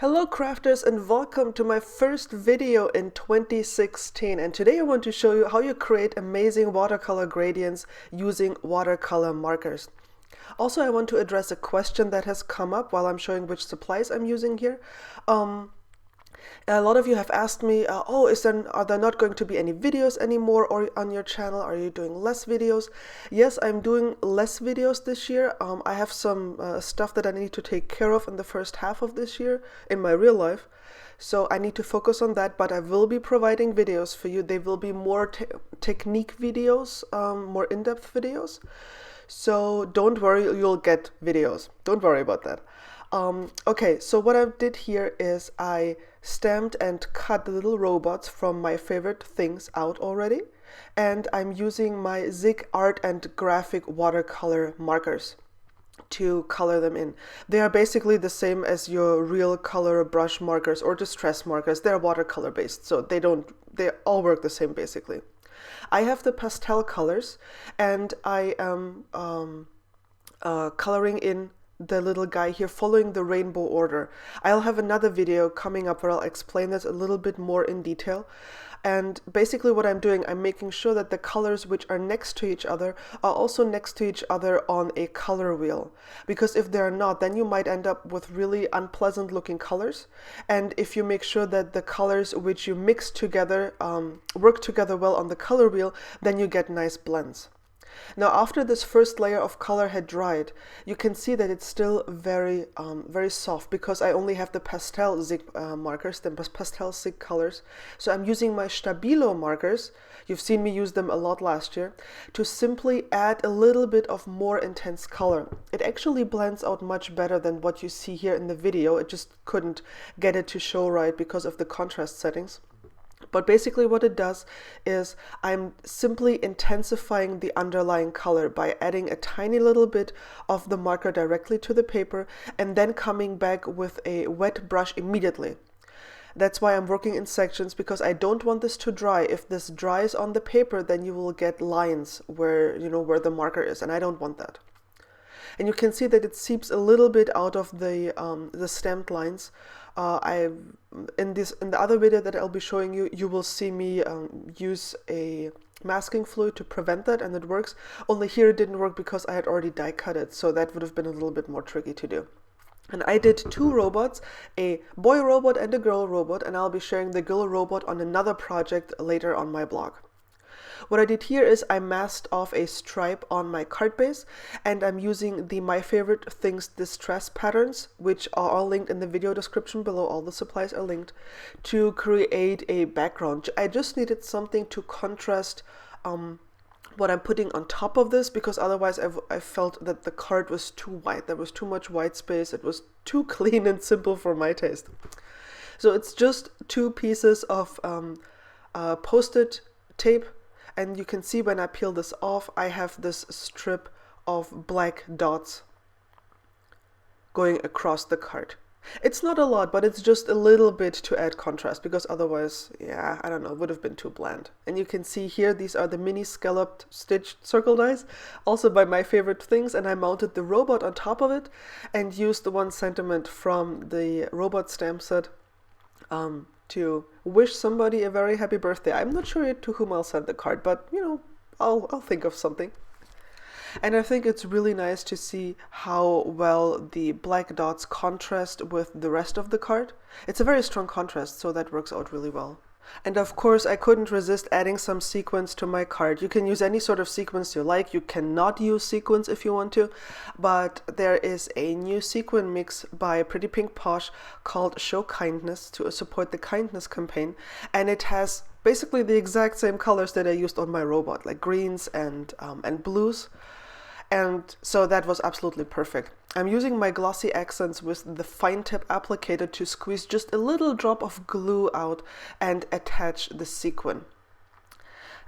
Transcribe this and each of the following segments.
Hello crafters and welcome to my first video in 2016, and today I want to show you how you create amazing watercolor gradients using watercolor markers. Also, I want to address a question that has come up while I'm showing which supplies I'm using here. A lot of you have asked me, are there not going to be any videos anymore or on your channel? Are you doing less videos? Yes, I'm doing less videos this year. I have some stuff that I need to take care of in the first half of this year in my real life. So I need to focus on that, but I will be providing videos for you. They will be more technique videos, more in-depth videos. So don't worry, you'll get videos. Don't worry about that. Okay, so what I did here is I stamped and cut the little robots from my favorite things out already, and I'm using my Zig Art and Graphic watercolor markers to color them in. They are basically the same as your real color brush markers or distress markers. They're watercolor based, so they all work the same basically. I have the pastel colors, and I am coloring in the little guy here following the rainbow order. I'll have another video coming up where I'll explain this a little bit more in detail. And basically what I'm doing, I'm making sure that the colors which are next to each other are also next to each other on a color wheel. Because if they're not, then you might end up with really unpleasant looking colors. And if you make sure that the colors which you mix together work together well on the color wheel, then you get nice blends. Now, after this first layer of color had dried, you can see that it's still very soft because I only have the pastel Zig markers, the pastel Zig colors. So I'm using my Stabilo markers, you've seen me use them a lot last year, to simply add a little bit of more intense color. It actually blends out much better than what you see here in the video. It just couldn't get it to show right because of the contrast settings. But basically what it does is I'm simply intensifying the underlying color by adding a tiny little bit of the marker directly to the paper and then coming back with a wet brush immediately. That's why I'm working in sections, because I don't want this to dry. If this dries on the paper, then you will get lines where the marker is, and I don't want that. And you can see that it seeps a little bit out of the stamped lines. In the other video that I'll be showing you, you will see me use a masking fluid to prevent that, and it works. Only here it didn't work because I had already die cut it, so that would have been a little bit more tricky to do. And I did two robots, a boy robot and a girl robot, and I'll be sharing the girl robot on another project later on my blog. What I did here is I masked off a stripe on my card base, and I'm using the My Favorite Things Distress patterns, which are all linked in the video description below. All the supplies are linked, to create a background. I just needed something to contrast what I'm putting on top of this, because otherwise I felt that the card was too white. There was too much white space. It was too clean and simple for my taste. So it's just two pieces of post-it tape. And you can see when I peel this off, I have this strip of black dots going across the card. It's not a lot, but it's just a little bit to add contrast, because otherwise, yeah, I don't know, it would have been too bland. And you can see here, these are the mini scalloped stitched circle dies, also by My Favorite Things, and I mounted the robot on top of it and used the 1 centimeter from the robot stamp set to wish somebody a very happy birthday. I'm not sure to whom I'll send the card, but I'll think of something. And I think it's really nice to see how well the black dots contrast with the rest of the card. It's a very strong contrast, so that works out really well. And of course, I couldn't resist adding some sequins to my card. You can use any sort of sequins you like. You cannot use sequins if you want to, but there is a new sequin mix by Pretty Pink Posh called Show Kindness to support the kindness campaign, and it has basically the exact same colors that I used on my robot, like greens and blues. And so that was absolutely perfect. I'm using my glossy accents with the fine tip applicator to squeeze just a little drop of glue out and attach the sequin.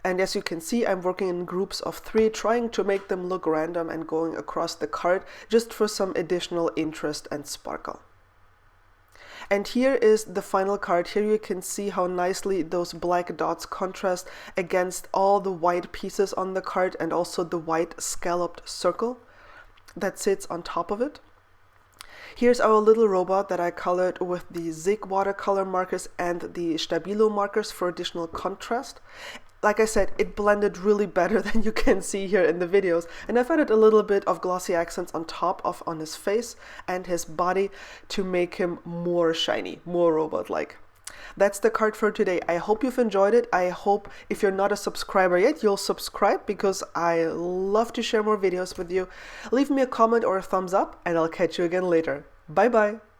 And as you can see, I'm working in groups of 3, trying to make them look random and going across the card just for some additional interest and sparkle. And here is the final card. Here you can see how nicely those black dots contrast against all the white pieces on the card and also the white scalloped circle that sits on top of it. Here's our little robot that I colored with the Zig watercolor markers and the Stabilo markers for additional contrast. Like I said, it blended really better than you can see here in the videos, and I've added a little bit of glossy accents on top of on his face and his body to make him more shiny, more robot-like. That's the card for today. I hope you've enjoyed it. I hope if you're not a subscriber yet, you'll subscribe because I love to share more videos with you. Leave me a comment or a thumbs up, and I'll catch you again later. Bye bye.